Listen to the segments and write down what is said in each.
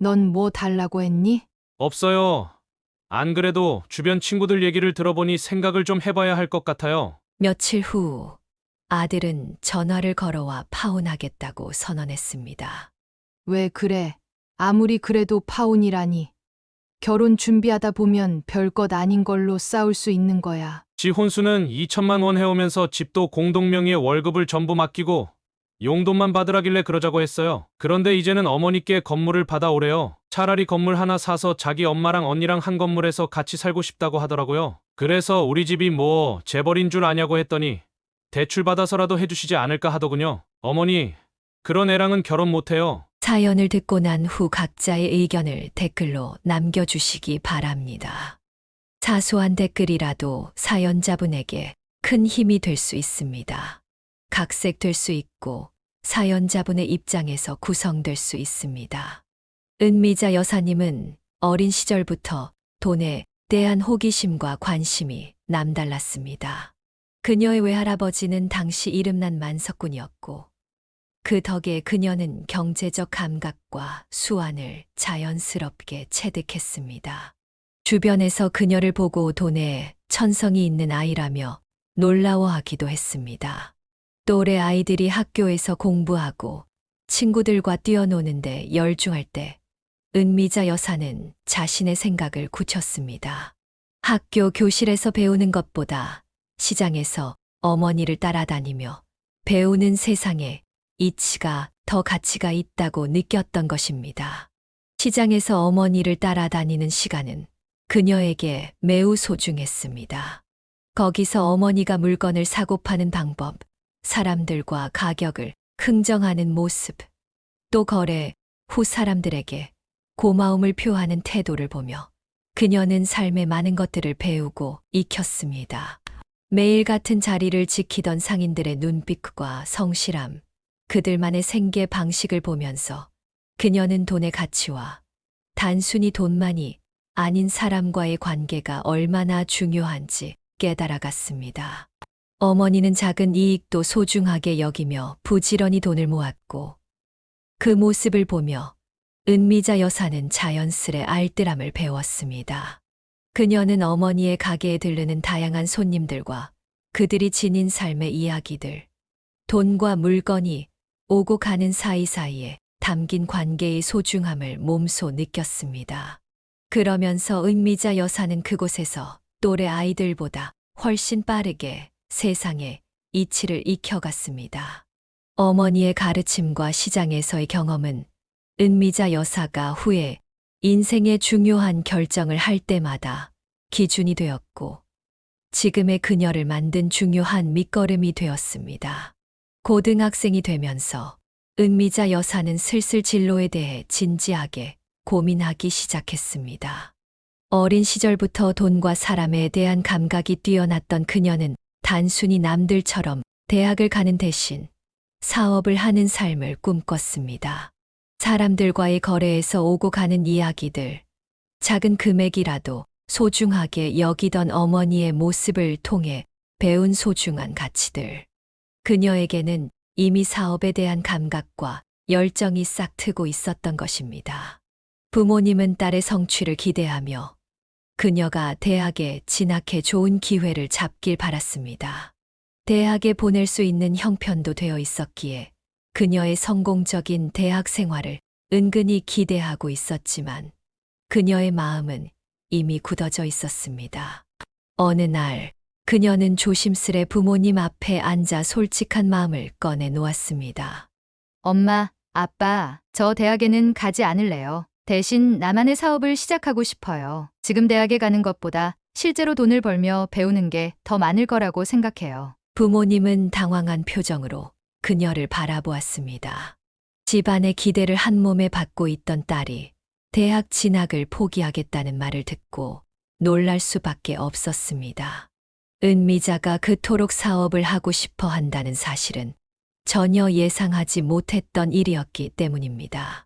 넌 뭐 달라고 했니? 없어요. 안 그래도 주변 친구들 얘기를 들어보니 생각을 좀 해봐야 할 것 같아요. 며칠 후 아들은 전화를 걸어와 파혼하겠다고 선언했습니다. 왜 그래? 아무리 그래도 파혼이라니. 결혼 준비하다 보면 별것 아닌 걸로 싸울 수 있는 거야. 지 혼수는 2천만 원 해오면서 집도 공동명의의 월급을 전부 맡기고 용돈만 받으라길래 그러자고 했어요. 그런데 이제는 어머니께 건물을 받아오래요. 차라리 건물 하나 사서 자기 엄마랑 언니랑 한 건물에서 같이 살고 싶다고 하더라고요. 그래서 우리 집이 뭐 재벌인 줄 아냐고 했더니 대출 받아서라도 해주시지 않을까 하더군요. 어머니, 그런 애랑은 결혼 못해요. 사연을 듣고 난 후 각자의 의견을 댓글로 남겨주시기 바랍니다. 사소한 댓글이라도 사연자분에게 큰 힘이 될 수 있습니다. 각색될 수 있고 사연자분의 입장에서 구성될 수 있습니다. 은미자 여사님은 어린 시절부터 돈에 대한 호기심과 관심이 남달랐습니다. 그녀의 외할아버지는 당시 이름난 만석군이었고 그 덕에 그녀는 경제적 감각과 수완을 자연스럽게 체득했습니다. 주변에서 그녀를 보고 돈에 천성이 있는 아이라며 놀라워하기도 했습니다. 또래 아이들이 학교에서 공부하고 친구들과 뛰어노는데 열중할 때 은미자 여사는 자신의 생각을 굳혔습니다. 학교 교실에서 배우는 것보다 시장에서 어머니를 따라다니며 배우는 세상에 이치가 더 가치가 있다고 느꼈던 것입니다. 시장에서 어머니를 따라다니는 시간은 그녀에게 매우 소중했습니다. 거기서 어머니가 물건을 사고 파는 방법, 사람들과 가격을 흥정하는 모습, 또 거래 후 사람들에게 고마움을 표하는 태도를 보며 그녀는 삶의 많은 것들을 배우고 익혔습니다. 매일 같은 자리를 지키던 상인들의 눈빛과 성실함, 그들만의 생계 방식을 보면서 그녀는 돈의 가치와 단순히 돈만이 아닌 사람과의 관계가 얼마나 중요한지 깨달아갔습니다. 어머니는 작은 이익도 소중하게 여기며 부지런히 돈을 모았고 그 모습을 보며 은미자 여사는 자연스레 알뜰함을 배웠습니다. 그녀는 어머니의 가게에 들르는 다양한 손님들과 그들이 지닌 삶의 이야기들, 돈과 물건이 오고 가는 사이사이에 담긴 관계의 소중함을 몸소 느꼈습니다. 그러면서 은미자 여사는 그곳에서 또래 아이들보다 훨씬 빠르게 세상의 이치를 익혀갔습니다. 어머니의 가르침과 시장에서의 경험은 은미자 여사가 후에 인생의 중요한 결정을 할 때마다 기준이 되었고 지금의 그녀를 만든 중요한 밑거름이 되었습니다. 고등학생이 되면서 은미자 여사는 슬슬 진로에 대해 진지하게 고민하기 시작했습니다. 어린 시절부터 돈과 사람에 대한 감각이 뛰어났던 그녀는 단순히 남들처럼 대학을 가는 대신 사업을 하는 삶을 꿈꿨습니다. 사람들과의 거래에서 오고 가는 이야기들, 작은 금액이라도 소중하게 여기던 어머니의 모습을 통해 배운 소중한 가치들. 그녀에게는 이미 사업에 대한 감각과 열정이 싹 트고 있었던 것입니다. 부모님은 딸의 성취를 기대하며 그녀가 대학에 진학해 좋은 기회를 잡길 바랐습니다. 대학에 보낼 수 있는 형편도 되어 있었기에 그녀의 성공적인 대학 생활을 은근히 기대하고 있었지만 그녀의 마음은 이미 굳어져 있었습니다. 어느 날 그녀는 조심스레 부모님 앞에 앉아 솔직한 마음을 꺼내 놓았습니다. 엄마, 아빠, 저 대학에는 가지 않을래요. 대신 나만의 사업을 시작하고 싶어요. 지금 대학에 가는 것보다 실제로 돈을 벌며 배우는 게 더 많을 거라고 생각해요. 부모님은 당황한 표정으로 그녀를 바라보았습니다. 집안의 기대를 한 몸에 받고 있던 딸이 대학 진학을 포기하겠다는 말을 듣고 놀랄 수밖에 없었습니다. 은미자가 그토록 사업을 하고 싶어 한다는 사실은 전혀 예상하지 못했던 일이었기 때문입니다.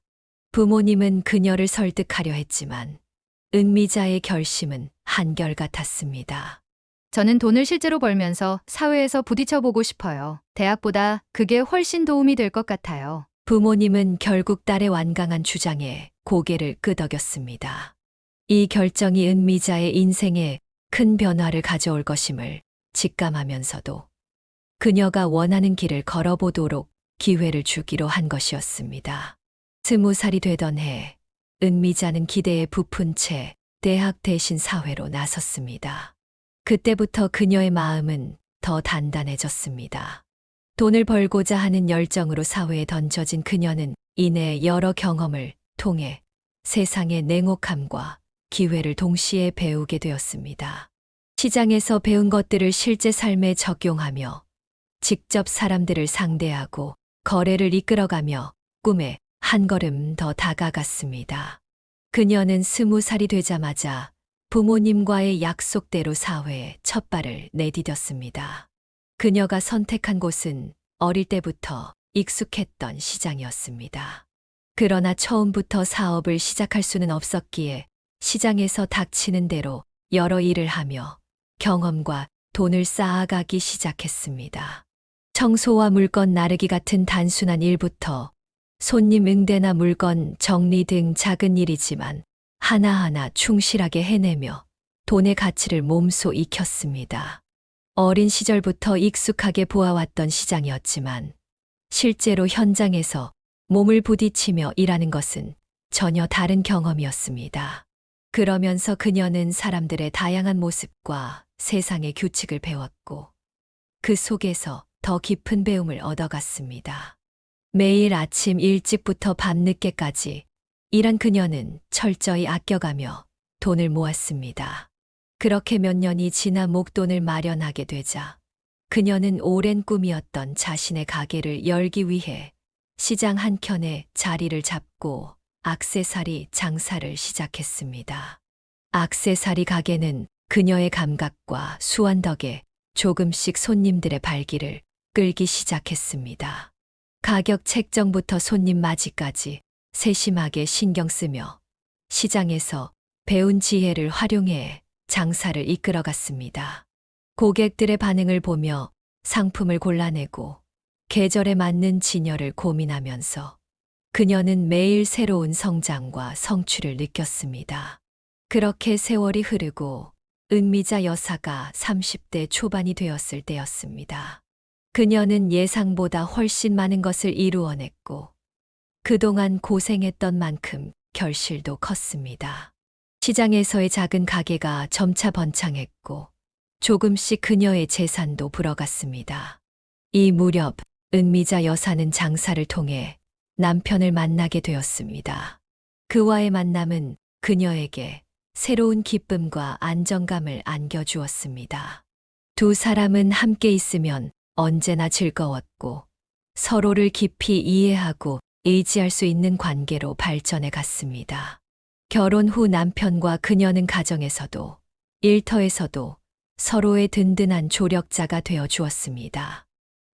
부모님은 그녀를 설득하려 했지만 은미자의 결심은 한결같았습니다. 저는 돈을 실제로 벌면서 사회에서 부딪혀 보고 싶어요. 대학보다 그게 훨씬 도움이 될 것 같아요. 부모님은 결국 딸의 완강한 주장에 고개를 끄덕였습니다. 이 결정이 은미자의 인생에 큰 변화를 가져올 것임을 직감하면서도 그녀가 원하는 길을 걸어보도록 기회를 주기로 한 것이었습니다. 20살이 되던 해, 은미자는 기대에 부푼 채 대학 대신 사회로 나섰습니다. 그때부터 그녀의 마음은 더 단단해졌습니다. 돈을 벌고자 하는 열정으로 사회에 던져진 그녀는 이내 여러 경험을 통해 세상의 냉혹함과 기회를 동시에 배우게 되었습니다. 시장에서 배운 것들을 실제 삶에 적용하며 직접 사람들을 상대하고 거래를 이끌어가며 꿈에 한 걸음 더 다가갔습니다. 그녀는 20살이 되자마자 부모님과의 약속대로 사회에 첫 발을 내디뎠습니다. 그녀가 선택한 곳은 어릴 때부터 익숙했던 시장이었습니다. 그러나 처음부터 사업을 시작할 수는 없었기에 시장에서 닥치는 대로 여러 일을 하며 경험과 돈을 쌓아가기 시작했습니다. 청소와 물건 나르기 같은 단순한 일부터 손님 응대나 물건 정리 등 작은 일이지만 하나하나 충실하게 해내며 돈의 가치를 몸소 익혔습니다. 어린 시절부터 익숙하게 보아왔던 시장이었지만 실제로 현장에서 몸을 부딪히며 일하는 것은 전혀 다른 경험이었습니다. 그러면서 그녀는 사람들의 다양한 모습과 세상의 규칙을 배웠고 그 속에서 더 깊은 배움을 얻어갔습니다. 매일 아침 일찍부터 밤늦게까지 일한 그녀는 철저히 아껴가며 돈을 모았습니다. 그렇게 몇 년이 지나 목돈을 마련하게 되자 그녀는 오랜 꿈이었던 자신의 가게를 열기 위해 시장 한켠에 자리를 잡고 액세서리 장사를 시작했습니다. 액세서리 가게는 그녀의 감각과 수완 덕에 조금씩 손님들의 발길을 끌기 시작했습니다. 가격 책정부터 손님 맞이까지 세심하게 신경 쓰며 시장에서 배운 지혜를 활용해 장사를 이끌어갔습니다. 고객들의 반응을 보며 상품을 골라내고 계절에 맞는 진열을 고민하면서 그녀는 매일 새로운 성장과 성취를 느꼈습니다. 그렇게 세월이 흐르고 은미자 여사가 30대 초반이 되었을 때였습니다. 그녀는 예상보다 훨씬 많은 것을 이루어냈고 그동안 고생했던 만큼 결실도 컸습니다. 시장에서의 작은 가게가 점차 번창했고 조금씩 그녀의 재산도 불어갔습니다. 이 무렵 은미자 여사는 장사를 통해 남편을 만나게 되었습니다. 그와의 만남은 그녀에게 새로운 기쁨과 안정감을 안겨주었습니다. 두 사람은 함께 있으면 언제나 즐거웠고 서로를 깊이 이해하고 의지할 수 있는 관계로 발전해 갔습니다. 결혼 후 남편과 그녀는 가정에서도 일터에서도 서로의 든든한 조력자가 되어 주었습니다.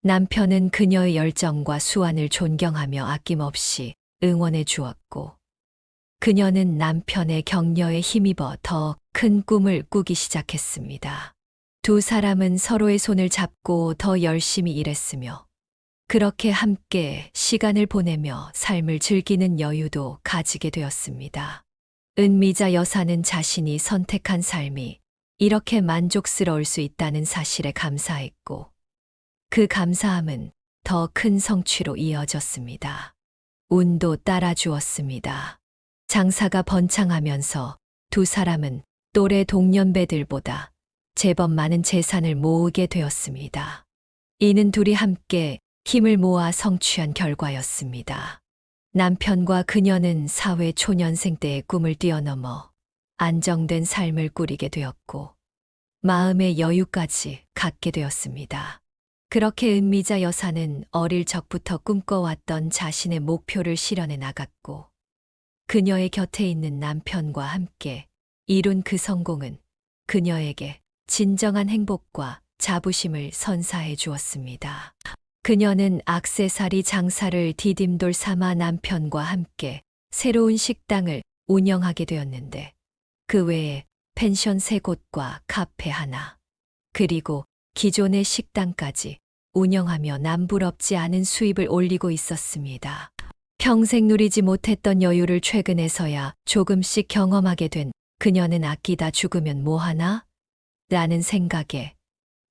남편은 그녀의 열정과 수완을 존경하며 아낌없이 응원해 주었고 그녀는 남편의 격려에 힘입어 더 큰 꿈을 꾸기 시작했습니다. 두 사람은 서로의 손을 잡고 더 열심히 일했으며 그렇게 함께 시간을 보내며 삶을 즐기는 여유도 가지게 되었습니다. 은미자 여사는 자신이 선택한 삶이 이렇게 만족스러울 수 있다는 사실에 감사했고 그 감사함은 더 큰 성취로 이어졌습니다. 운도 따라주었습니다. 장사가 번창하면서 두 사람은 또래 동년배들보다 제법 많은 재산을 모으게 되었습니다. 이는 둘이 함께 힘을 모아 성취한 결과였습니다. 남편과 그녀는 사회 초년생 때의 꿈을 뛰어넘어 안정된 삶을 꾸리게 되었고 마음의 여유까지 갖게 되었습니다. 그렇게 은미자 여사는 어릴 적부터 꿈꿔왔던 자신의 목표를 실현해 나갔고 그녀의 곁에 있는 남편과 함께 이룬 그 성공은 그녀에게 진정한 행복과 자부심을 선사해 주었습니다. 그녀는 액세서리 장사를 디딤돌 삼아 남편과 함께 새로운 식당을 운영하게 되었는데 그 외에 펜션 3곳과 카페 하나, 그리고 기존의 식당까지 운영하며 남부럽지 않은 수입을 올리고 있었습니다. 평생 누리지 못했던 여유를 최근에서야 조금씩 경험하게 된 그녀는 아끼다 죽으면 뭐하나? 라는 생각에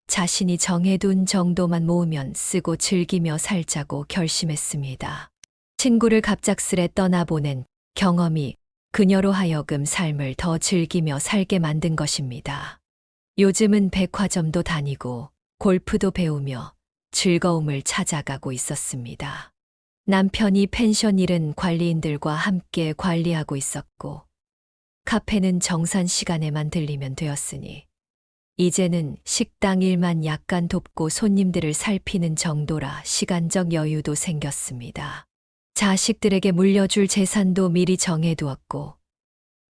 자신이 정해둔 정도만 모으면 쓰고 즐기며 살자고 결심했습니다. 친구를 갑작스레 떠나보낸 경험이 그녀로 하여금 삶을 더 즐기며 살게 만든 것입니다. 요즘은 백화점도 다니고 골프도 배우며 즐거움을 찾아가고 있었습니다. 남편이 펜션 일은 관리인들과 함께 관리하고 있었고, 카페는 정산 시간에만 들리면 되었으니, 이제는 식당 일만 약간 돕고 손님들을 살피는 정도라 시간적 여유도 생겼습니다. 자식들에게 물려줄 재산도 미리 정해두었고,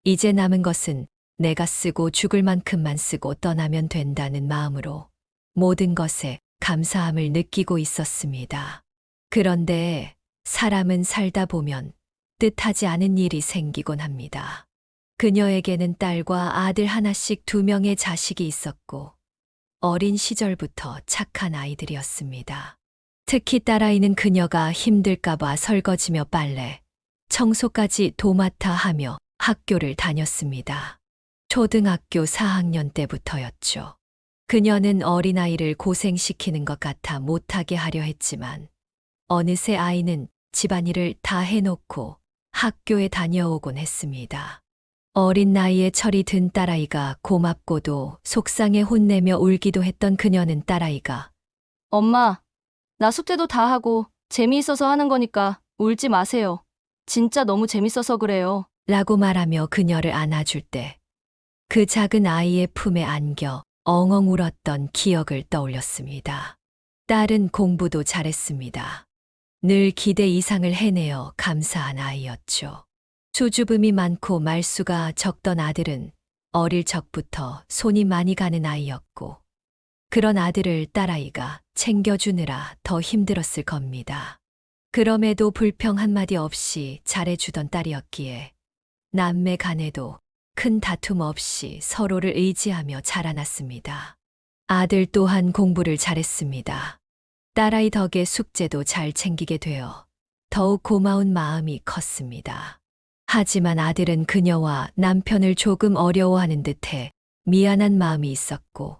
이제 남은 것은 내가 쓰고 죽을 만큼만 쓰고 떠나면 된다는 마음으로 모든 것에 감사함을 느끼고 있었습니다. 그런데 사람은 살다 보면 뜻하지 않은 일이 생기곤 합니다. 그녀에게는 딸과 아들 하나씩 2명의 자식이 있었고 어린 시절부터 착한 아이들이었습니다. 특히 딸아이는 그녀가 힘들까봐 설거지며 빨래, 청소까지 도맡아 하며 학교를 다녔습니다. 초등학교 4학년 때부터였죠. 그녀는 어린아이를 고생시키는 것 같아 못하게 하려 했지만 어느새 아이는 집안일을 다 해놓고 학교에 다녀오곤 했습니다. 어린 나이에 철이 든 딸아이가 고맙고도 속상해 혼내며 울기도 했던 그녀는 딸아이가 엄마, 나 숙제도 다 하고 재미있어서 하는 거니까 울지 마세요. 진짜 너무 재밌어서 그래요. 라고 말하며 그녀를 안아줄 때 그 작은 아이의 품에 안겨 엉엉 울었던 기억을 떠올렸습니다. 딸은 공부도 잘했습니다. 늘 기대 이상을 해내어 감사한 아이였죠. 수줍음이 많고 말수가 적던 아들은 어릴 적부터 손이 많이 가는 아이였고 그런 아들을 딸아이가 챙겨주느라 더 힘들었을 겁니다. 그럼에도 불평 한마디 없이 잘해주던 딸이었기에 남매 간에도 큰 다툼 없이 서로를 의지하며 자라났습니다. 아들 또한 공부를 잘했습니다. 딸아이 덕에 숙제도 잘 챙기게 되어 더욱 고마운 마음이 컸습니다. 하지만 아들은 그녀와 남편을 조금 어려워하는 듯해 미안한 마음이 있었고,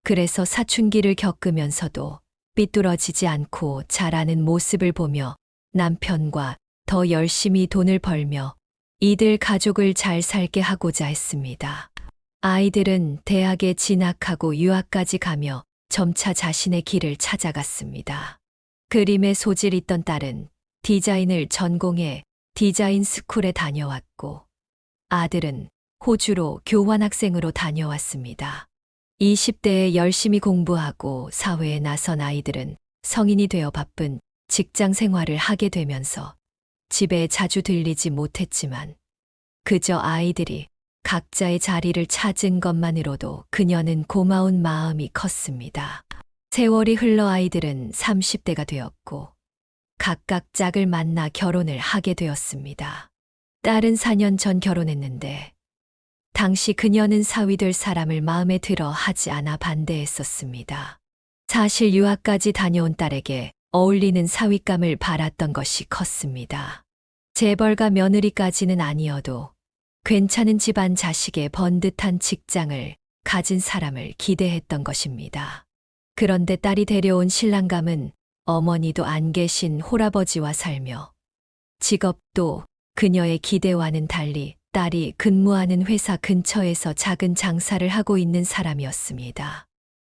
그래서 사춘기를 겪으면서도 삐뚤어지지 않고 자라는 모습을 보며 남편과 더 열심히 돈을 벌며 이들 가족을 잘 살게 하고자 했습니다. 아이들은 대학에 진학하고 유학까지 가며 점차 자신의 길을 찾아갔습니다. 그림에 소질 있던 딸은 디자인을 전공해 디자인 스쿨에 다녀왔고 아들은 호주로 교환학생으로 다녀왔습니다. 20대에 열심히 공부하고 사회에 나선 아이들은 성인이 되어 바쁜 직장 생활을 하게 되면서 집에 자주 들리지 못했지만 그저 아이들이 각자의 자리를 찾은 것만으로도 그녀는 고마운 마음이 컸습니다. 세월이 흘러 아이들은 30대가 되었고 각각 짝을 만나 결혼을 하게 되었습니다. 딸은 4년 전 결혼했는데 당시 그녀는 사위될 사람을 마음에 들어 하지 않아 반대했었습니다. 사실 유학까지 다녀온 딸에게 어울리는 사위감을 바랐던 것이 컸습니다. 재벌가 며느리까지는 아니어도 괜찮은 집안 자식의 번듯한 직장을 가진 사람을 기대했던 것입니다. 그런데 딸이 데려온 신랑감은 어머니도 안 계신 홀아버지와 살며 직업도 그녀의 기대와는 달리 딸이 근무하는 회사 근처에서 작은 장사를 하고 있는 사람이었습니다.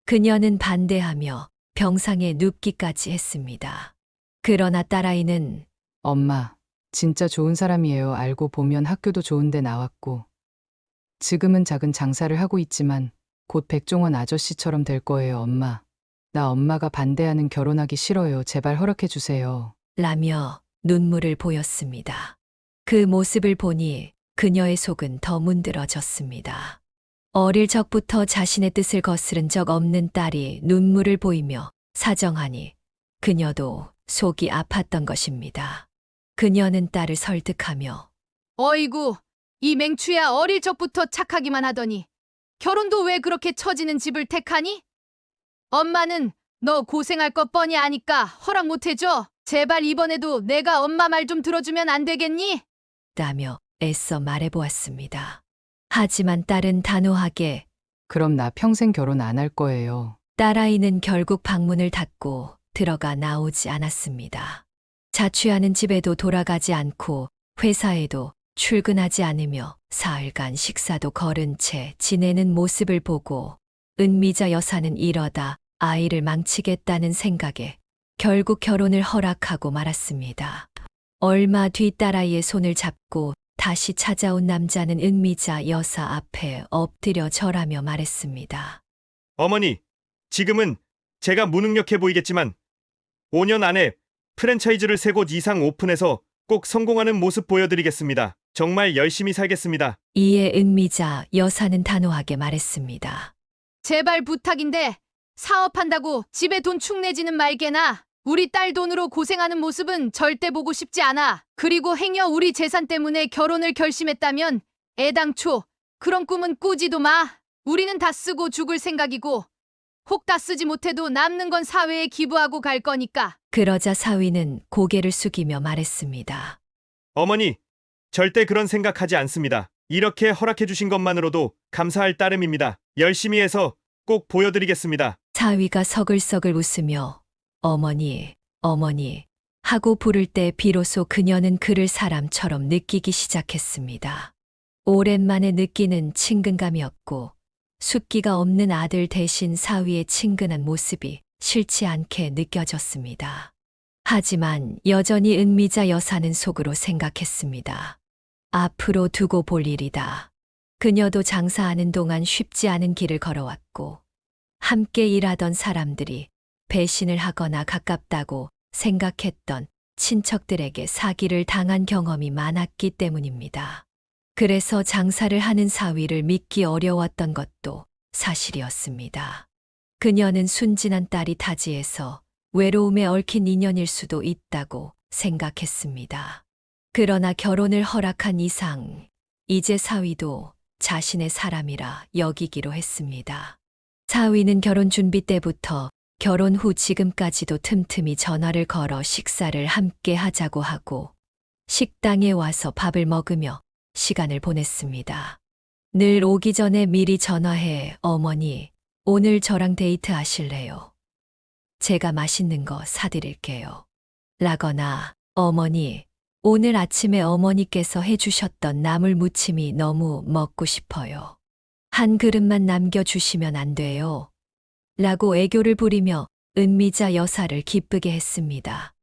그녀는 반대하며 병상에 눕기까지 했습니다. 그러나 딸아이는 엄마, 진짜 좋은 사람이에요. 알고 보면 학교도 좋은데 나왔고. 지금은 작은 장사를 하고 있지만 곧 백종원 아저씨처럼 될 거예요, 엄마. 나 엄마가 반대하는 결혼하기 싫어요. 제발 허락해 주세요. 라며 눈물을 보였습니다. 그 모습을 보니 그녀의 속은 더 문드러졌습니다. 어릴 적부터 자신의 뜻을 거스른 적 없는 딸이 눈물을 보이며 사정하니 그녀도 속이 아팠던 것입니다. 그녀는 딸을 설득하며 어이구, 이 맹추야 어릴 적부터 착하기만 하더니 결혼도 왜 그렇게 처지는 집을 택하니? 엄마는 너 고생할 것 뻔히 아니까 허락 못 해줘. 제발 이번에도 내가 엄마 말 좀 들어주면 안 되겠니? 다며 애써 말해보았습니다. 하지만 딸은 단호하게 그럼 나 평생 결혼 안 할 거예요. 딸아이는 결국 방문을 닫고 들어가 나오지 않았습니다. 자취하는 집에도 돌아가지 않고 회사에도 출근하지 않으며 사흘간 식사도 거른 채 지내는 모습을 보고 은미자 여사는 이러다 아이를 망치겠다는 생각에 결국 결혼을 허락하고 말았습니다. 얼마 뒤 딸아이의 손을 잡고 다시 찾아온 남자는 은미자 여사 앞에 엎드려 절하며 말했습니다. 어머니, 지금은 제가 무능력해 보이겠지만 5년 안에 프랜차이즈를 3곳 이상 오픈해서 꼭 성공하는 모습 보여드리겠습니다. 정말 열심히 살겠습니다. 이에 은미자 여사는 단호하게 말했습니다. 제발 부탁인데 사업한다고 집에 돈 축 내지는 말게나. 우리 딸 돈으로 고생하는 모습은 절대 보고 싶지 않아. 그리고 행여 우리 재산 때문에 결혼을 결심했다면 애당초 그런 꿈은 꾸지도 마. 우리는 다 쓰고 죽을 생각이고 혹 다 쓰지 못해도 남는 건 사회에 기부하고 갈 거니까. 그러자 사위는 고개를 숙이며 말했습니다. 어머니, 절대 그런 생각하지 않습니다. 이렇게 허락해 주신 것만으로도 감사할 따름입니다. 열심히 해서 꼭 보여드리겠습니다. 사위가 서글서글 웃으며 어머니, 어머니 하고 부를 때 비로소 그녀는 그를 사람처럼 느끼기 시작했습니다. 오랜만에 느끼는 친근감이었고 숫기가 없는 아들 대신 사위의 친근한 모습이 싫지 않게 느껴졌습니다. 하지만 여전히 은미자 여사는 속으로 생각했습니다. 앞으로 두고 볼 일이다. 그녀도 장사하는 동안 쉽지 않은 길을 걸어왔고 함께 일하던 사람들이 배신을 하거나 가깝다고 생각했던 친척들에게 사기를 당한 경험이 많았기 때문입니다. 그래서 장사를 하는 사위를 믿기 어려웠던 것도 사실이었습니다. 그녀는 순진한 딸이 타지에서 외로움에 얽힌 인연일 수도 있다고 생각했습니다. 그러나 결혼을 허락한 이상 이제 사위도 자신의 사람이라 여기기로 했습니다. 사위는 결혼 준비 때부터 결혼 후 지금까지도 틈틈이 전화를 걸어 식사를 함께 하자고 하고 식당에 와서 밥을 먹으며 시간을 보냈습니다. 늘 오기 전에 미리 전화해 어머니, 오늘 저랑 데이트 하실래요? 제가 맛있는 거 사드릴게요. 라거나 어머니, 오늘 아침에 어머니께서 해주셨던 나물 무침이 너무 먹고 싶어요. 한 그릇만 남겨주시면 안 돼요. 라고 애교를 부리며 은미자 여사를 기쁘게 했습니다.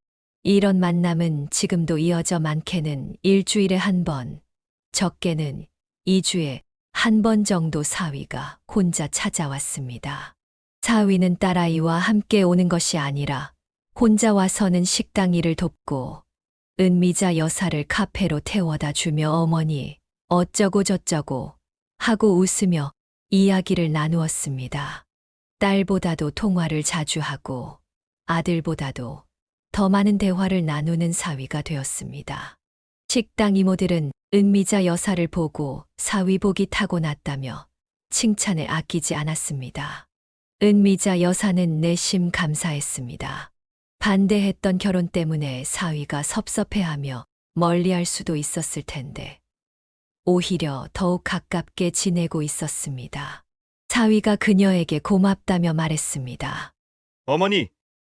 이런 만남은 지금도 이어져 많게는 일주일에 한 번, 적게는 2주에 한 번 정도 사위가 혼자 찾아왔습니다. 사위는 딸아이와 함께 오는 것이 아니라 혼자 와서는 식당 일을 돕고 은미자 여사를 카페로 태워다 주며 어머니 어쩌고 저쩌고 하고 웃으며 이야기를 나누었습니다. 딸보다도 통화를 자주 하고 아들보다도 더 많은 대화를 나누는 사위가 되었습니다. 식당 이모들은 은미자 여사를 보고 사위복이 타고났다며 칭찬에 아끼지 않았습니다. 은미자 여사는 내심 감사했습니다. 반대했던 결혼 때문에 사위가 섭섭해하며 멀리할 수도 있었을 텐데 오히려 더욱 가깝게 지내고 있었습니다. 사위가 그녀에게 고맙다며 말했습니다. 어머니,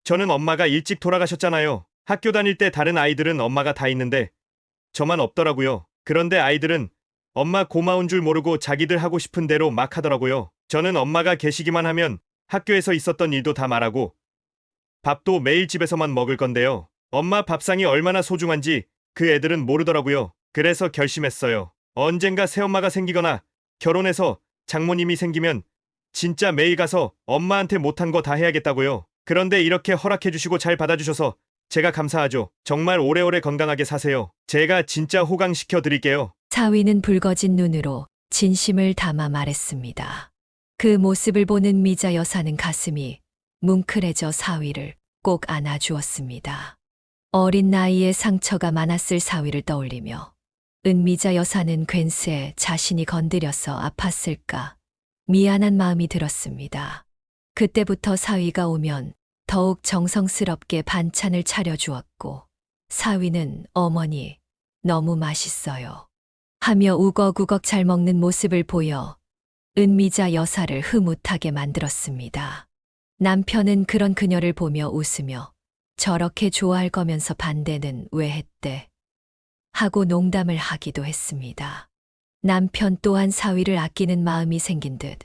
저는 엄마가 일찍 돌아가셨잖아요. 학교 다닐 때 다른 아이들은 엄마가 다 있는데 저만 없더라고요. 그런데 아이들은 엄마 고마운 줄 모르고 자기들 하고 싶은 대로 막 하더라고요. 저는 엄마가 계시기만 하면 학교에서 있었던 일도 다 말하고 밥도 매일 집에서만 먹을 건데요. 엄마 밥상이 얼마나 소중한지 그 애들은 모르더라고요. 그래서 결심했어요. 언젠가 새엄마가 생기거나 결혼해서 장모님이 생기면 진짜 매일 가서 엄마한테 못한 거 다 해야겠다고요. 그런데 이렇게 허락해주시고 잘 받아주셔서 제가 감사하죠. 정말 오래오래 건강하게 사세요. 제가 진짜 호강시켜 드릴게요. 사위는 붉어진 눈으로 진심을 담아 말했습니다. 그 모습을 보는 미자 여사는 가슴이 뭉클해져 사위를 꼭 안아주었습니다. 어린 나이에 상처가 많았을 사위를 떠올리며 은미자 여사는 괜스레 자신이 건드려서 아팠을까 미안한 마음이 들었습니다. 그때부터 사위가 오면 더욱 정성스럽게 반찬을 차려주었고 사위는 어머니 너무 맛있어요 하며 우걱우걱 잘 먹는 모습을 보여 은미자 여사를 흐뭇하게 만들었습니다. 남편은 그런 그녀를 보며 웃으며 저렇게 좋아할 거면서 반대는 왜 했대? 하고 농담을 하기도 했습니다. 남편 또한 사위를 아끼는 마음이 생긴 듯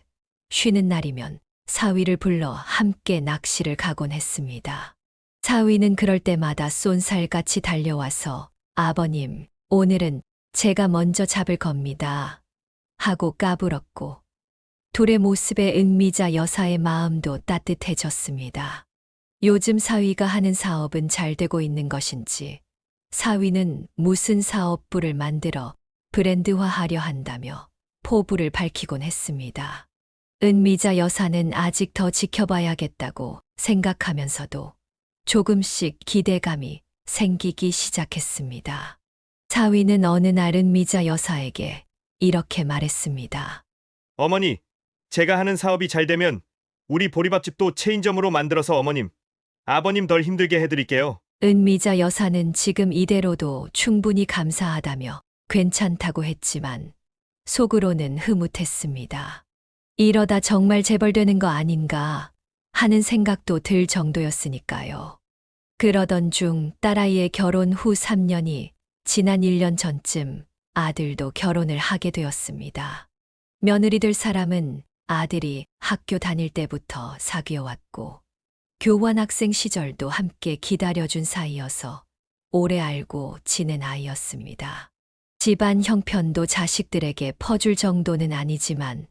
쉬는 날이면 사위를 불러 함께 낚시를 가곤 했습니다. 사위는 그럴 때마다 쏜살같이 달려와서 아버님, 오늘은 제가 먼저 잡을 겁니다. 하고 까불었고 둘의 모습에 은미자 여사의 마음도 따뜻해졌습니다. 요즘 사위가 하는 사업은 잘 되고 있는 것인지 사위는 무슨 사업부를 만들어 브랜드화하려 한다며 포부를 밝히곤 했습니다. 은미자 여사는 아직 더 지켜봐야겠다고 생각하면서도 조금씩 기대감이 생기기 시작했습니다. 사위는 어느 날 은미자 여사에게 이렇게 말했습니다. 어머니, 제가 하는 사업이 잘 되면 우리 보리밥집도 체인점으로 만들어서 아버님 덜 힘들게 해드릴게요. 은미자 여사는 지금 이대로도 충분히 감사하다며 괜찮다고 했지만 속으로는 흐뭇했습니다. 이러다 정말 재벌되는 거 아닌가 하는 생각도 들 정도였으니까요. 그러던 중 딸아이의 결혼 후 3년이 지난 1년 전쯤 아들도 결혼을 하게 되었습니다. 며느리 될 사람은 아들이 학교 다닐 때부터 사귀어왔고 교환학생 시절도 함께 기다려준 사이여서 오래 알고 지낸 아이였습니다. 집안 형편도 자식들에게 퍼줄 정도는 아니지만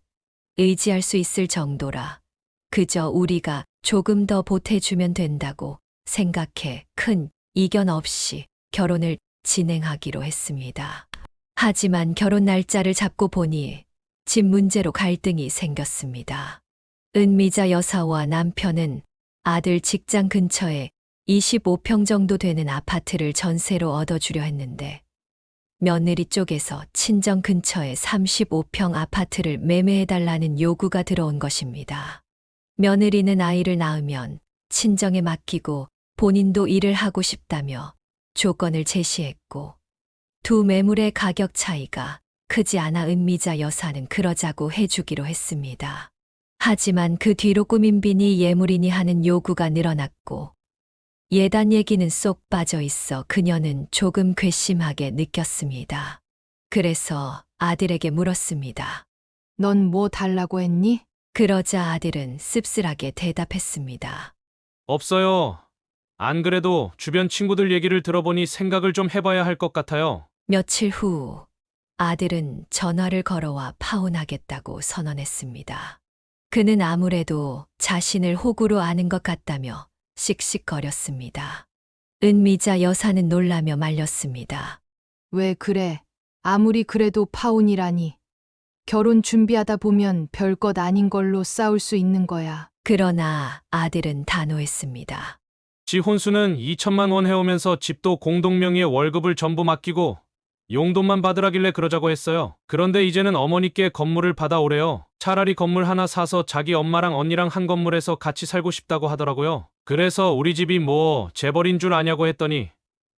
의지할 수 있을 정도라 그저 우리가 조금 더 보태주면 된다고 생각해 큰 이견 없이 결혼을 진행하기로 했습니다. 하지만 결혼 날짜를 잡고 보니 집 문제로 갈등이 생겼습니다. 은미자 여사와 남편은 아들 직장 근처에 25평 정도 되는 아파트를 전세로 얻어주려 했는데 며느리 쪽에서 친정 근처에 35평 아파트를 매매해달라는 요구가 들어온 것입니다. 며느리는 아이를 낳으면 친정에 맡기고 본인도 일을 하고 싶다며 조건을 제시했고 두 매물의 가격 차이가 크지 않아 은미자 여사는 그러자고 해주기로 했습니다. 하지만 그 뒤로 꾸민비니 예물이니 하는 요구가 늘어났고 예단 얘기는 쏙 빠져 있어 그녀는 조금 괘씸하게 느꼈습니다. 그래서 아들에게 물었습니다. 넌 뭐 달라고 했니? 그러자 아들은 씁쓸하게 대답했습니다. 없어요. 안 그래도 주변 친구들 얘기를 들어보니 생각을 좀 해봐야 할 것 같아요. 며칠 후 아들은 전화를 걸어와 파혼하겠다고 선언했습니다. 그는 아무래도 자신을 호구로 아는 것 같다며 씩씩거렸습니다. 은미자 여사는 놀라며 말렸습니다. 왜 그래? 아무리 그래도 파혼이라니. 결혼 준비하다 보면 별것 아닌 걸로 싸울 수 있는 거야. 그러나 아들은 단호했습니다. 지 혼수는 2천만 원 해오면서 집도 공동명의의 월급을 전부 맡기고 용돈만 받으라길래 그러자고 했어요. 그런데 이제는 어머니께 건물을 받아오래요. 차라리 건물 하나 사서 자기 엄마랑 언니랑 한 건물에서 같이 살고 싶다고 하더라고요. 그래서 우리 집이 뭐 재벌인 줄 아냐고 했더니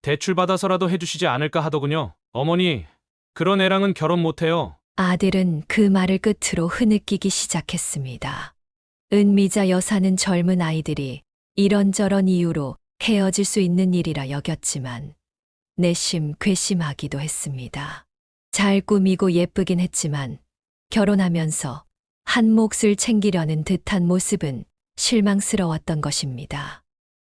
대출 받아서라도 해주시지 않을까 하더군요. 어머니, 그런 애랑은 결혼 못해요. 아들은 그 말을 끝으로 흐느끼기 시작했습니다. 은미자 여사는 젊은 아이들이 이런저런 이유로 헤어질 수 있는 일이라 여겼지만 내심 괘씸하기도 했습니다. 잘 꾸미고 예쁘긴 했지만 결혼하면서 한 몫을 챙기려는 듯한 모습은 실망스러웠던 것입니다.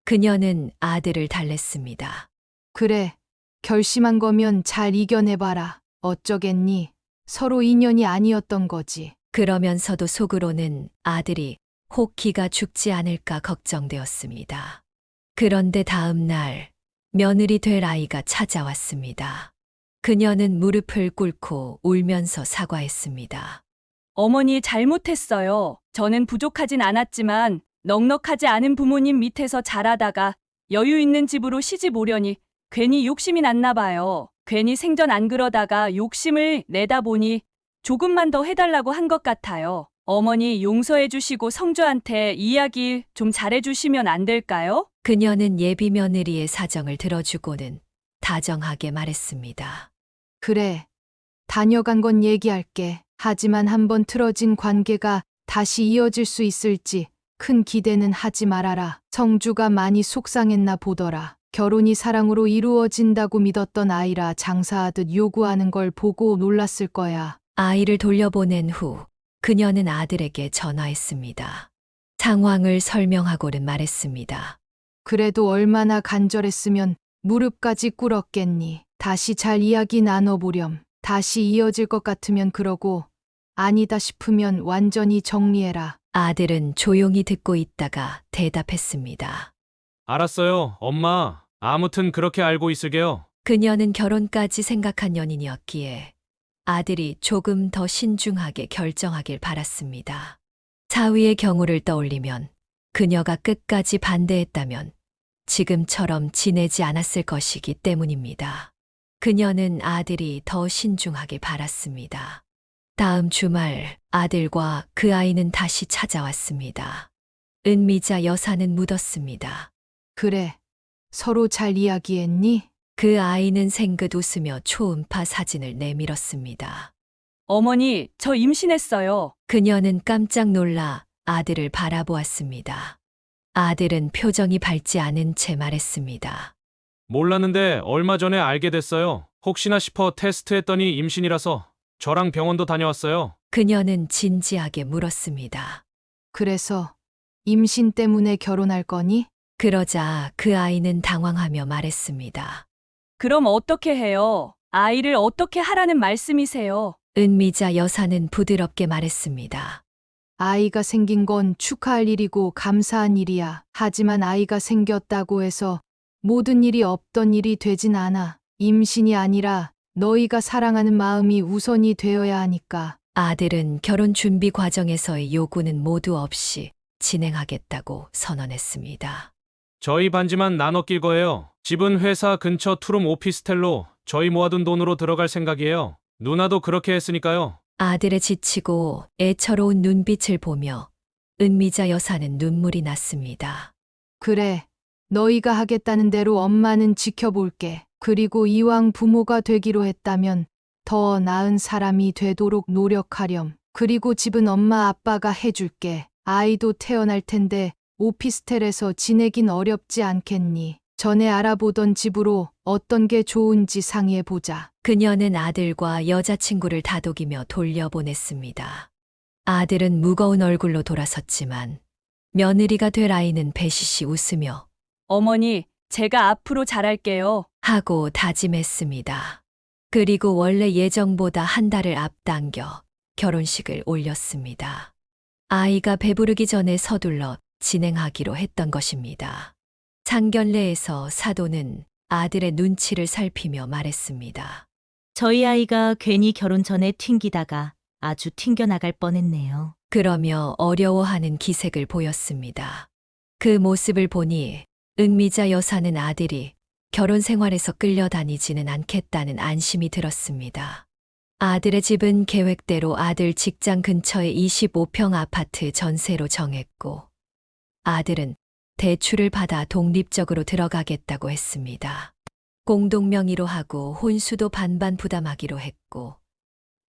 그녀는 아들을 달랬습니다. 그래, 결심한 거면 잘 이겨내봐라. 어쩌겠니? 서로 인연이 아니었던 거지. 그러면서도 속으로는 아들이 혹기가 죽지 않을까 걱정되었습니다. 그런데 다음 날 며느리 될 아이가 찾아왔습니다. 그녀는 무릎을 꿇고 울면서 사과했습니다. 어머니 잘못했어요. 저는 부족하진 않았지만 넉넉하지 않은 부모님 밑에서 자라다가 여유 있는 집으로 시집 오려니 괜히 욕심이 났나 봐요. 괜히 생전 안 그러다가 욕심을 내다 보니 조금만 더 해달라고 한 것 같아요. 어머니 용서해 주시고 성주한테 이야기 좀 잘해 주시면 안 될까요? 그녀는 예비 며느리의 사정을 들어주고는 다정하게 말했습니다. 그래. 다녀간 건 얘기할게. 하지만 한번 틀어진 관계가 다시 이어질 수 있을지 큰 기대는 하지 말아라. 성주가 많이 속상했나 보더라. 결혼이 사랑으로 이루어진다고 믿었던 아이라 장사하듯 요구하는 걸 보고 놀랐을 거야. 아이를 돌려보낸 후 그녀는 아들에게 전화했습니다. 상황을 설명하고는 말했습니다. 그래도 얼마나 간절했으면 무릎까지 꿇었겠니. 다시 잘 이야기 나눠보렴. 다시 이어질 것 같으면 그러고 아니다 싶으면 완전히 정리해라. 아들은 조용히 듣고 있다가 대답했습니다. 알았어요, 엄마. 아무튼 그렇게 알고 있을게요. 그녀는 결혼까지 생각한 연인이었기에 아들이 조금 더 신중하게 결정하길 바랐습니다. 사위의 경우를 떠올리면 그녀가 끝까지 반대했다면 지금처럼 지내지 않았을 것이기 때문입니다. 그녀는 아들이 더 신중하게 바랐습니다. 다음 주말 아들과 그 아이는 다시 찾아왔습니다. 은미자 여사는 묻었습니다. 그래. 서로 잘 이야기했니? 그 아이는 생긋 웃으며 초음파 사진을 내밀었습니다. 어머니, 저 임신했어요. 그녀는 깜짝 놀라 아들을 바라보았습니다. 아들은 표정이 밝지 않은 채 말했습니다. 몰랐는데 얼마 전에 알게 됐어요. 혹시나 싶어 테스트했더니 임신이라서 저랑 병원도 다녀왔어요. 그녀는 진지하게 물었습니다. 그래서 임신 때문에 결혼할 거니? 그러자 그 아이는 당황하며 말했습니다. 그럼 어떻게 해요? 아이를 어떻게 하라는 말씀이세요? 은미자 여사는 부드럽게 말했습니다. 아이가 생긴 건 축하할 일이고 감사한 일이야. 하지만 아이가 생겼다고 해서 모든 일이 없던 일이 되진 않아. 임신이 아니라 너희가 사랑하는 마음이 우선이 되어야 하니까. 아들은 결혼 준비 과정에서의 요구는 모두 없이 진행하겠다고 선언했습니다. 저희 반지만 나눠 낄 거예요. 집은 회사 근처 투룸 오피스텔로 저희 모아둔 돈으로 들어갈 생각이에요. 누나도 그렇게 했으니까요. 아들의 지치고 애처로운 눈빛을 보며 은미자 여사는 눈물이 났습니다. 그래. 너희가 하겠다는 대로 엄마는 지켜볼게. 그리고 이왕 부모가 되기로 했다면 더 나은 사람이 되도록 노력하렴. 그리고 집은 엄마 아빠가 해줄게. 아이도 태어날 텐데 오피스텔에서 지내긴 어렵지 않겠니? 전에 알아보던 집으로 어떤 게 좋은지 상의해보자. 그녀는 아들과 여자친구를 다독이며 돌려보냈습니다. 아들은 무거운 얼굴로 돌아섰지만 며느리가 될 아이는 배시시 웃으며 어머니, 제가 앞으로 잘할게요. 하고 다짐했습니다. 그리고 원래 예정보다 한 달을 앞당겨 결혼식을 올렸습니다. 아이가 배부르기 전에 서둘러 진행하기로 했던 것입니다. 상견례에서 사도는 아들의 눈치를 살피며 말했습니다. 저희 아이가 괜히 결혼 전에 튕기다가 아주 튕겨나갈 뻔했네요. 그러며 어려워하는 기색을 보였습니다. 그 모습을 보니 은미자 여사는 아들이 결혼 생활에서 끌려다니지는 않겠다는 안심이 들었습니다. 아들의 집은 계획대로 아들 직장 근처의 25평 아파트 전세로 정했고 아들은 대출을 받아 독립적으로 들어가겠다고 했습니다. 공동명의로 하고 혼수도 반반 부담하기로 했고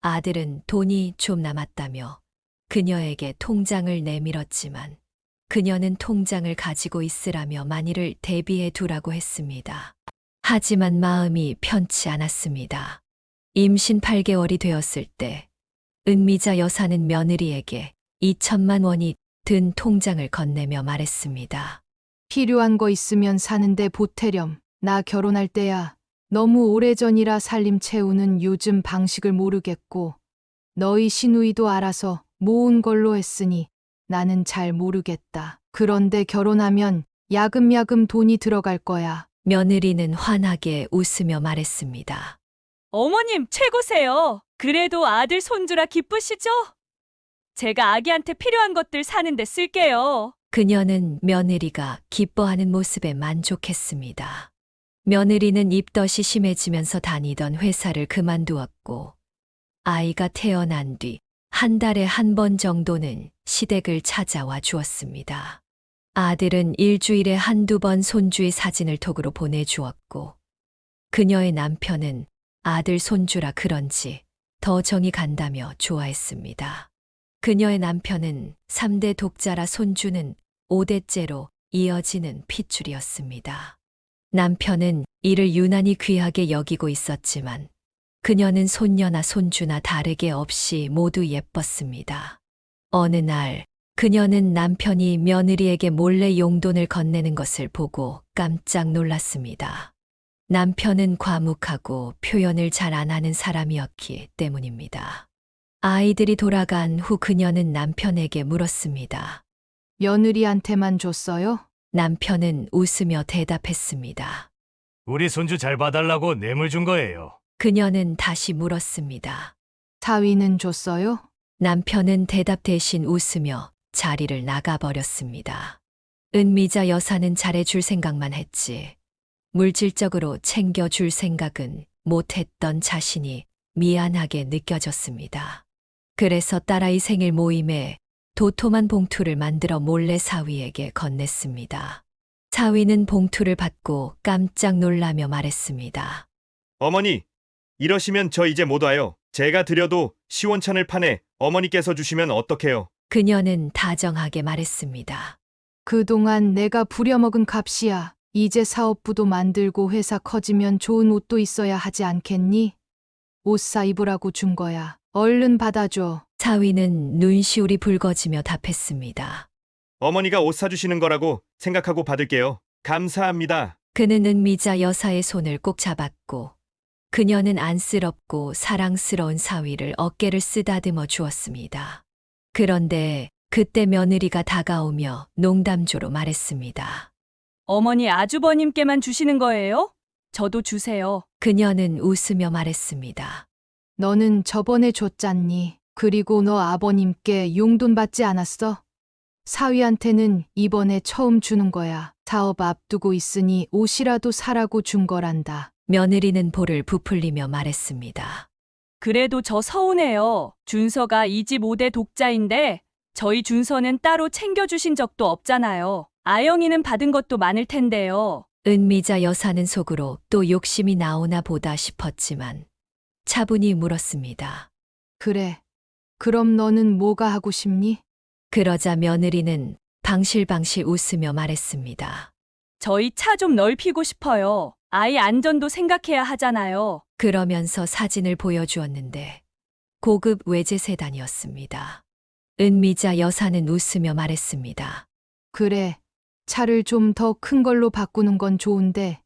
아들은 돈이 좀 남았다며 그녀에게 통장을 내밀었지만 그녀는 통장을 가지고 있으라며 만일을 대비해 두라고 했습니다. 하지만 마음이 편치 않았습니다. 임신 8개월이 되었을 때 은미자 여사는 며느리에게 2천만 원이 든 통장을 건네며 말했습니다. 필요한 거 있으면 사는데 보태렴. 나 결혼할 때야. 너무 오래전이라 살림 채우는 요즘 방식을 모르겠고 너희 시누이도 알아서 모은 걸로 했으니 나는 잘 모르겠다. 그런데 결혼하면 야금야금 돈이 들어갈 거야. 며느리는 환하게 웃으며 말했습니다. 어머님, 최고세요. 그래도 아들 손주라 기쁘시죠? 제가 아기한테 필요한 것들 사는데 쓸게요. 그녀는 며느리가 기뻐하는 모습에 만족했습니다. 며느리는 입덧이 심해지면서 다니던 회사를 그만두었고 아이가 태어난 뒤 한 달에 한 번 정도는 시댁을 찾아와 주었습니다. 아들은 일주일에 한두 번 손주의 사진을 톡으로 보내주었고, 그녀의 남편은 아들 손주라 그런지 더 정이 간다며 좋아했습니다. 그녀의 남편은 3대 독자라 손주는 5대째로 이어지는 핏줄이었습니다. 남편은 이를 유난히 귀하게 여기고 있었지만 그녀는 손녀나 손주나 다르게 없이 모두 예뻤습니다. 어느 날 그녀는 남편이 며느리에게 몰래 용돈을 건네는 것을 보고 깜짝 놀랐습니다. 남편은 과묵하고 표현을 잘 안 하는 사람이었기 때문입니다. 아이들이 돌아간 후 그녀는 남편에게 물었습니다. 며느리한테만 줬어요? 남편은 웃으며 대답했습니다. 우리 손주 잘 봐달라고 뇌물 준 거예요. 그녀는 다시 물었습니다. 사위는 줬어요? 남편은 대답 대신 웃으며 자리를 나가버렸습니다. 은미자 여사는 잘해줄 생각만 했지. 물질적으로 챙겨줄 생각은 못했던 자신이 미안하게 느껴졌습니다. 그래서 딸아이 생일 모임에 도톰한 봉투를 만들어 몰래 사위에게 건넸습니다. 사위는 봉투를 받고 깜짝 놀라며 말했습니다. 어머니, 이러시면 저 이제 못 와요. 제가 드려도 시원찮을 판에 어머니께서 주시면 어떡해요? 그녀는 다정하게 말했습니다. 그동안 내가 부려먹은 값이야. 이제 사업부도 만들고 회사 커지면 좋은 옷도 있어야 하지 않겠니? 옷 사 입으라고 준 거야. 얼른 받아줘. 사위는 눈시울이 붉어지며 답했습니다. 어머니가 옷 사주시는 거라고 생각하고 받을게요. 감사합니다. 그는 은미자 여사의 손을 꼭 잡았고 그녀는 안쓰럽고 사랑스러운 사위를 어깨를 쓰다듬어 주었습니다. 그런데 그때 며느리가 다가오며 농담조로 말했습니다. 어머니 아주버님께만 주시는 거예요? 저도 주세요. 그녀는 웃으며 말했습니다. 너는 저번에 줬잖니. 그리고 너 아버님께 용돈 받지 않았어? 사위한테는 이번에 처음 주는 거야. 사업 앞두고 있으니 옷이라도 사라고 준 거란다. 며느리는 볼을 부풀리며 말했습니다. 그래도 저 서운해요. 준서가 이 집 5대 독자인데 저희 준서는 따로 챙겨주신 적도 없잖아요. 아영이는 받은 것도 많을 텐데요. 은미자 여사는 속으로 또 욕심이 나오나 보다 싶었지만 차분히 물었습니다. 그래. 그럼 너는 뭐가 하고 싶니? 그러자 며느리는 방실방실 웃으며 말했습니다. 저희 차 좀 넓히고 싶어요. 아이 안전도 생각해야 하잖아요. 그러면서 사진을 보여주었는데 고급 외제 세단이었습니다. 은미자 여사는 웃으며 말했습니다. 그래. 차를 좀 더 큰 걸로 바꾸는 건 좋은데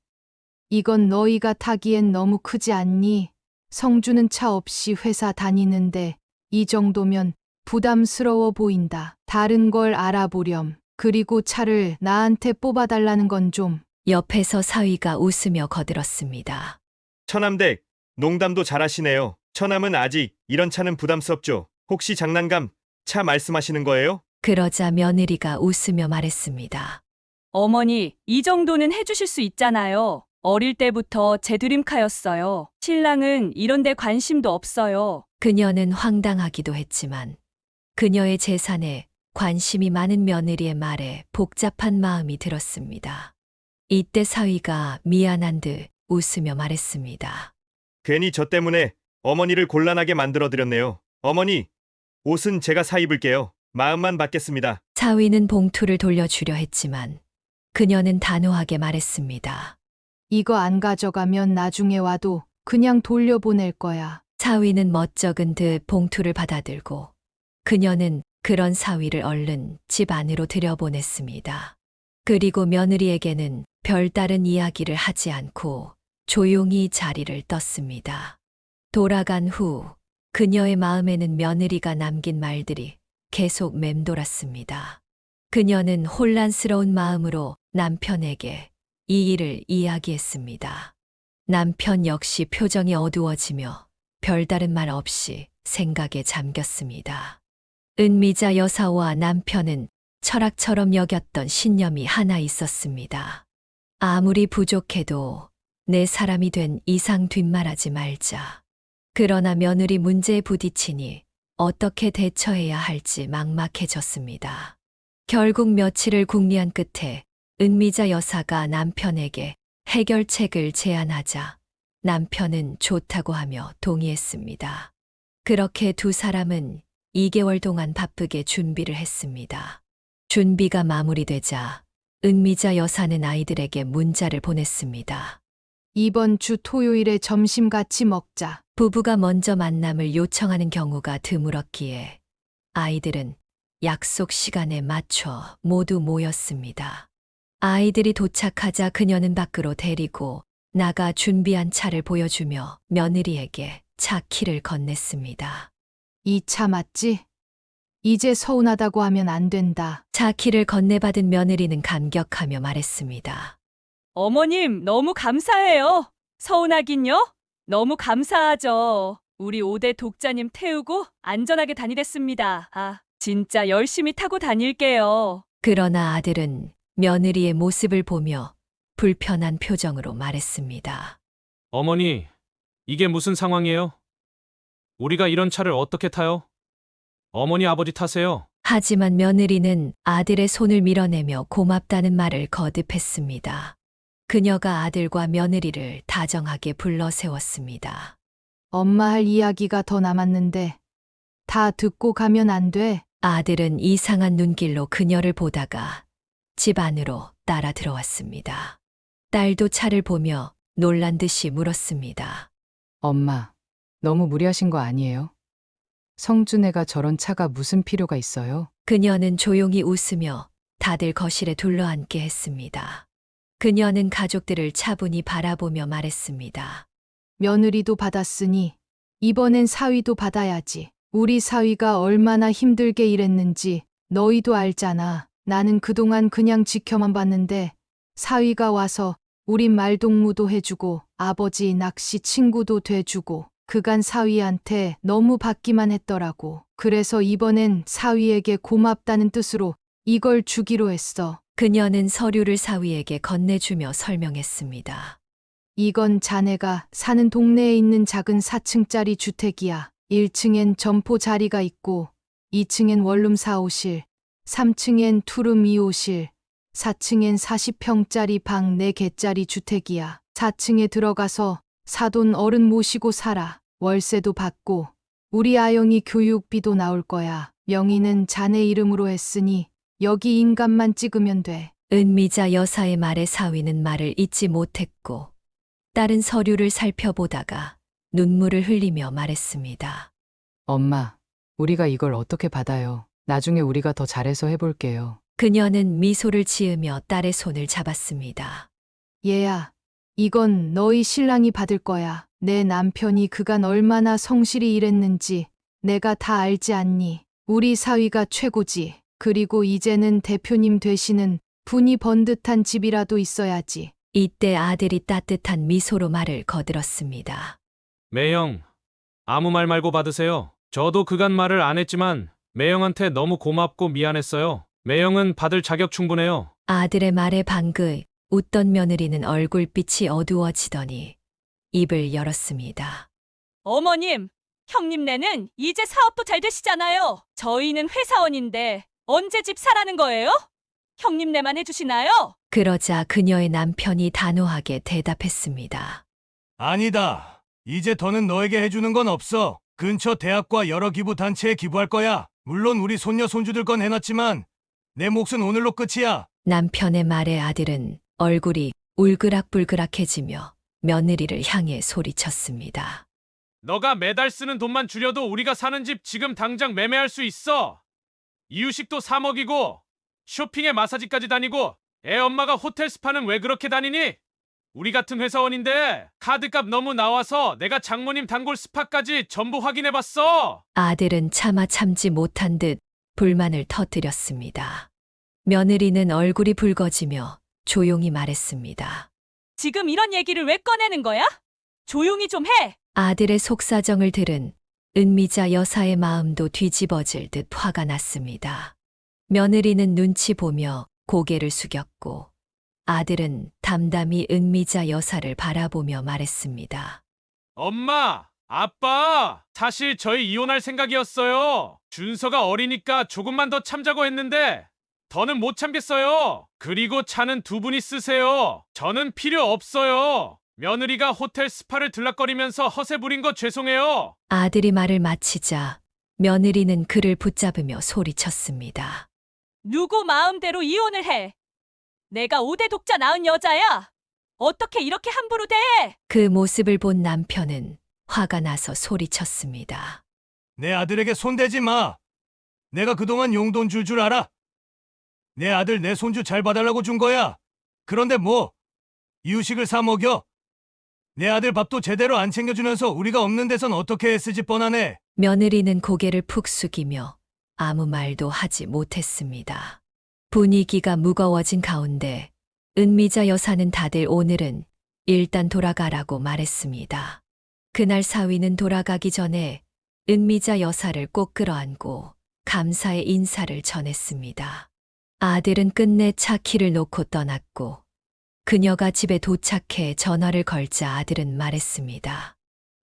이건 너희가 타기엔 너무 크지 않니? 성주는 차 없이 회사 다니는데 이 정도면 부담스러워 보인다. 다른 걸 알아보렴. 그리고 차를 나한테 뽑아달라는 건 좀. 옆에서 사위가 웃으며 거들었습니다. 처남댁, 농담도 잘하시네요. 처남은 아직 이런 차는 부담스럽죠. 혹시 장난감 차 말씀하시는 거예요? 그러자 며느리가 웃으며 말했습니다. 어머니, 이 정도는 해주실 수 있잖아요. 어릴 때부터 제 드림카였어요. 신랑은 이런 데 관심도 없어요. 그녀는 황당하기도 했지만 그녀의 재산에 관심이 많은 며느리의 말에 복잡한 마음이 들었습니다. 이때 사위가 미안한 듯 웃으며 말했습니다. 괜히 저 때문에 어머니를 곤란하게 만들어드렸네요. 어머니, 옷은 제가 사 입을게요. 마음만 받겠습니다. 사위는 봉투를 돌려주려 했지만 그녀는 단호하게 말했습니다. 이거 안 가져가면 나중에 와도 그냥 돌려보낼 거야. 사위는 멋쩍은 듯 봉투를 받아들고 그녀는 그런 사위를 얼른 집 안으로 들여보냈습니다. 그리고 며느리에게는 별다른 이야기를 하지 않고 조용히 자리를 떴습니다. 돌아간 후 그녀의 마음에는 며느리가 남긴 말들이 계속 맴돌았습니다. 그녀는 혼란스러운 마음으로 남편에게 이 일을 이야기했습니다. 남편 역시 표정이 어두워지며 별다른 말 없이 생각에 잠겼습니다. 은미자 여사와 남편은 철학처럼 여겼던 신념이 하나 있었습니다. 아무리 부족해도 내 사람이 된 이상 뒷말하지 말자. 그러나 며느리 문제에 부딪히니 어떻게 대처해야 할지 막막해졌습니다. 결국 며칠을 궁리한 끝에 은미자 여사가 남편에게 해결책을 제안하자 남편은 좋다고 하며 동의했습니다. 그렇게 두 사람은 2개월 동안 바쁘게 준비를 했습니다. 준비가 마무리되자 은미자 여사는 아이들에게 문자를 보냈습니다. 이번 주 토요일에 점심 같이 먹자. 부부가 먼저 만남을 요청하는 경우가 드물었기에 아이들은 약속 시간에 맞춰 모두 모였습니다. 아이들이 도착하자 그녀는 밖으로 데리고 나가 준비한 차를 보여주며 며느리에게 차 키를 건넸습니다. 이 차 맞지? 이제 서운하다고 하면 안 된다. 차 키를 건네받은 며느리는 감격하며 말했습니다. 어머님, 너무 감사해요. 서운하긴요? 너무 감사하죠. 우리 5대 독자님 태우고 안전하게 다니랬습니다. 아, 진짜 열심히 타고 다닐게요. 그러나 아들은 며느리의 모습을 보며 불편한 표정으로 말했습니다. 어머니, 이게 무슨 상황이에요? 우리가 이런 차를 어떻게 타요? 어머니 아버지 타세요. 하지만 며느리는 아들의 손을 밀어내며 고맙다는 말을 거듭했습니다. 그녀가 아들과 며느리를 다정하게 불러 세웠습니다. 엄마 할 이야기가 더 남았는데 다 듣고 가면 안 돼. 아들은 이상한 눈길로 그녀를 보다가 집 안으로 따라 들어왔습니다. 딸도 차를 보며 놀란 듯이 물었습니다. 엄마, 너무 무리하신 거 아니에요? 성준애가 저런 차가 무슨 필요가 있어요? 그녀는 조용히 웃으며 다들 거실에 둘러앉게 했습니다. 그녀는 가족들을 차분히 바라보며 말했습니다. 며느리도 받았으니 이번엔 사위도 받아야지. 우리 사위가 얼마나 힘들게 일했는지 너희도 알잖아. 나는 그동안 그냥 지켜만 봤는데 사위가 와서 우리 말동무도 해주고 아버지 낚시 친구도 돼주고 그간 사위한테 너무 받기만 했더라고. 그래서 이번엔 사위에게 고맙다는 뜻으로 이걸 주기로 했어. 그녀는 서류를 사위에게 건네주며 설명했습니다. 이건 자네가 사는 동네에 있는 작은 4층짜리 주택이야. 1층엔 점포 자리가 있고 2층엔 원룸 4호실, 3층엔 투룸 2호실, 4층엔 40평짜리 방 4개짜리 주택이야. 4층에 들어가서 사돈 어른 모시고 살아. 월세도 받고 우리 아영이 교육비도 나올 거야. 명의는 자네 이름으로 했으니 여기 인감만 찍으면 돼. 은미자 여사의 말에 사위는 말을 잇지 못했고 딸은 서류를 살펴보다가 눈물을 흘리며 말했습니다. 엄마, 우리가 이걸 어떻게 받아요? 나중에 우리가 더 잘해서 해볼게요. 그녀는 미소를 지으며 딸의 손을 잡았습니다. 얘야, 이건 너희 신랑이 받을 거야. 내 남편이 그간 얼마나 성실히 일했는지 내가 다 알지 않니? 우리 사위가 최고지. 그리고 이제는 대표님 되시는 분이 번듯한 집이라도 있어야지. 이때 아들이 따뜻한 미소로 말을 거들었습니다. 매형, 아무 말 말고 받으세요. 저도 그간 말을 안 했지만 매형한테 너무 고맙고 미안했어요. 매형은 받을 자격 충분해요. 아들의 말에 방긋 웃던 며느리는 얼굴빛이 어두워지더니 입을 열었습니다. 어머님, 형님네는 이제 사업도 잘 되시잖아요. 저희는 회사원인데 언제 집 사라는 거예요? 형님네만 해주시나요? 그러자 그녀의 남편이 단호하게 대답했습니다. 아니다. 이제 더는 너에게 해주는 건 없어. 근처 대학과 여러 기부 단체에 기부할 거야. 물론 우리 손녀 손주들 건 해놨지만 내 몫은 오늘로 끝이야. 남편의 말에 아들은 얼굴이 울그락불그락해지며 며느리를 향해 소리쳤습니다. 너가 매달 쓰는 돈만 줄여도 우리가 사는 집 지금 당장 매매할 수 있어. 이유식도 사 먹이고 쇼핑에 마사지까지 다니고 애 엄마가 호텔 스파는 왜 그렇게 다니니? 우리 같은 회사원인데 카드값 너무 나와서 내가 장모님 단골 스파까지 전부 확인해봤어. 아들은 차마 참지 못한 듯 불만을 터뜨렸습니다. 며느리는 얼굴이 붉어지며 조용히 말했습니다. 지금 이런 얘기를 왜 꺼내는 거야? 조용히 좀 해. 아들의 속사정을 들은 은미자 여사의 마음도 뒤집어질 듯 화가 났습니다. 며느리는 눈치 보며 고개를 숙였고 아들은 담담히 은미자 여사를 바라보며 말했습니다. 엄마, 아빠, 사실 저희 이혼할 생각이었어요. 준서가 어리니까 조금만 더 참자고 했는데 더는 못 참겠어요. 그리고 차는 두 분이 쓰세요. 저는 필요 없어요. 며느리가 호텔 스파를 들락거리면서 허세 부린 거 죄송해요. 아들이 말을 마치자 며느리는 그를 붙잡으며 소리쳤습니다. 누구 마음대로 이혼을 해? 내가 5대 독자 낳은 여자야. 어떻게 이렇게 함부로 대? 그 모습을 본 남편은 화가 나서 소리쳤습니다. 내 아들에게 손대지 마. 내가 그동안 용돈 줄 알아? 내 아들 내 손주 잘 봐달라고 준 거야. 그런데 뭐 이유식을 사 먹여? 내 아들 밥도 제대로 안 챙겨주면서 우리가 없는 데선 어떻게 애쓰지 뻔하네. 며느리는 고개를 푹 숙이며 아무 말도 하지 못했습니다. 분위기가 무거워진 가운데 은미자 여사는 다들 오늘은 일단 돌아가라고 말했습니다. 그날 사위는 돌아가기 전에 은미자 여사를 꼭 끌어안고 감사의 인사를 전했습니다. 아들은 끝내 차 키를 놓고 떠났고 그녀가 집에 도착해 전화를 걸자 아들은 말했습니다.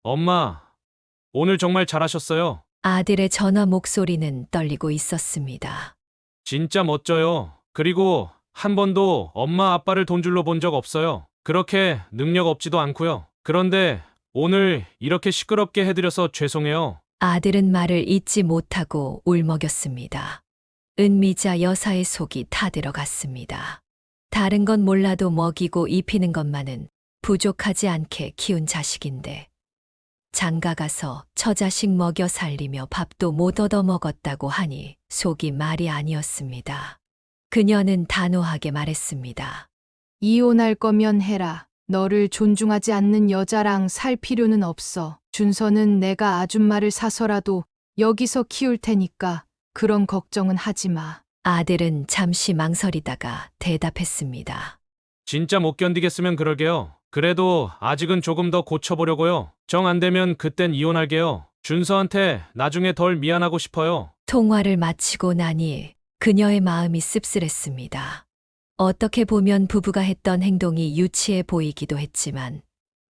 엄마, 오늘 정말 잘하셨어요. 아들의 전화 목소리는 떨리고 있었습니다. 진짜 멋져요. 그리고 한 번도 엄마 아빠를 돈줄로 본 적 없어요. 그렇게 능력 없지도 않고요. 그런데 오늘 이렇게 시끄럽게 해드려서 죄송해요. 아들은 말을 잇지 못하고 울먹였습니다. 은미자 여사의 속이 타들어갔습니다. 다른 건 몰라도 먹이고 입히는 것만은 부족하지 않게 키운 자식인데 장가가서 처자식 먹여 살리며 밥도 못 얻어 먹었다고 하니 속이 말이 아니었습니다. 그녀는 단호하게 말했습니다. 이혼할 거면 해라. 너를 존중하지 않는 여자랑 살 필요는 없어. 준서는 내가 아줌마를 사서라도 여기서 키울 테니까 그런 걱정은 하지 마. 아들은 잠시 망설이다가 대답했습니다. 진짜 못 견디겠으면 그러게요. 그래도 아직은 조금 더 고쳐보려고요. 정 안 되면 그땐 이혼할게요. 준서한테 나중에 덜 미안하고 싶어요. 통화를 마치고 나니 그녀의 마음이 씁쓸했습니다. 어떻게 보면 부부가 했던 행동이 유치해 보이기도 했지만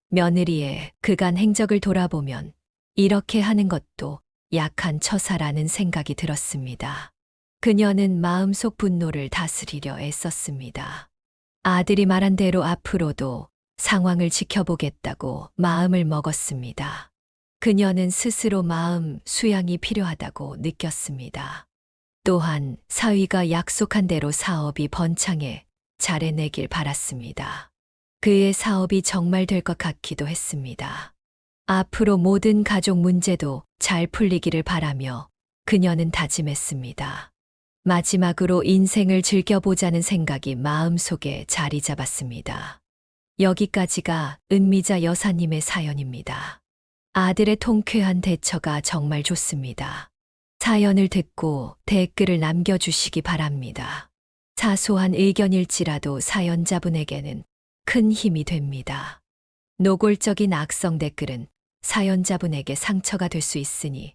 며느리의 그간 행적을 돌아보면 이렇게 하는 것도 약한 처사라는 생각이 들었습니다. 그녀는 마음속 분노를 다스리려 애썼습니다. 아들이 말한 대로 앞으로도 상황을 지켜보겠다고 마음을 먹었습니다. 그녀는 스스로 마음 수양이 필요하다고 느꼈습니다. 또한 사위가 약속한 대로 사업이 번창해 잘 해내길 바랐습니다. 그의 사업이 정말 될 것 같기도 했습니다. 앞으로 모든 가족 문제도 잘 풀리기를 바라며 그녀는 다짐했습니다. 마지막으로 인생을 즐겨보자는 생각이 마음속에 자리 잡았습니다. 여기까지가 은미자 여사님의 사연입니다. 아들의 통쾌한 대처가 정말 좋습니다. 사연을 듣고 댓글을 남겨주시기 바랍니다. 사소한 의견일지라도 사연자분에게는 큰 힘이 됩니다. 노골적인 악성 댓글은 사연자분에게 상처가 될 수 있으니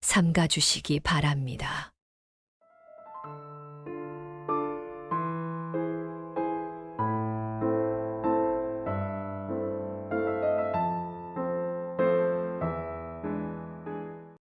삼가주시기 바랍니다.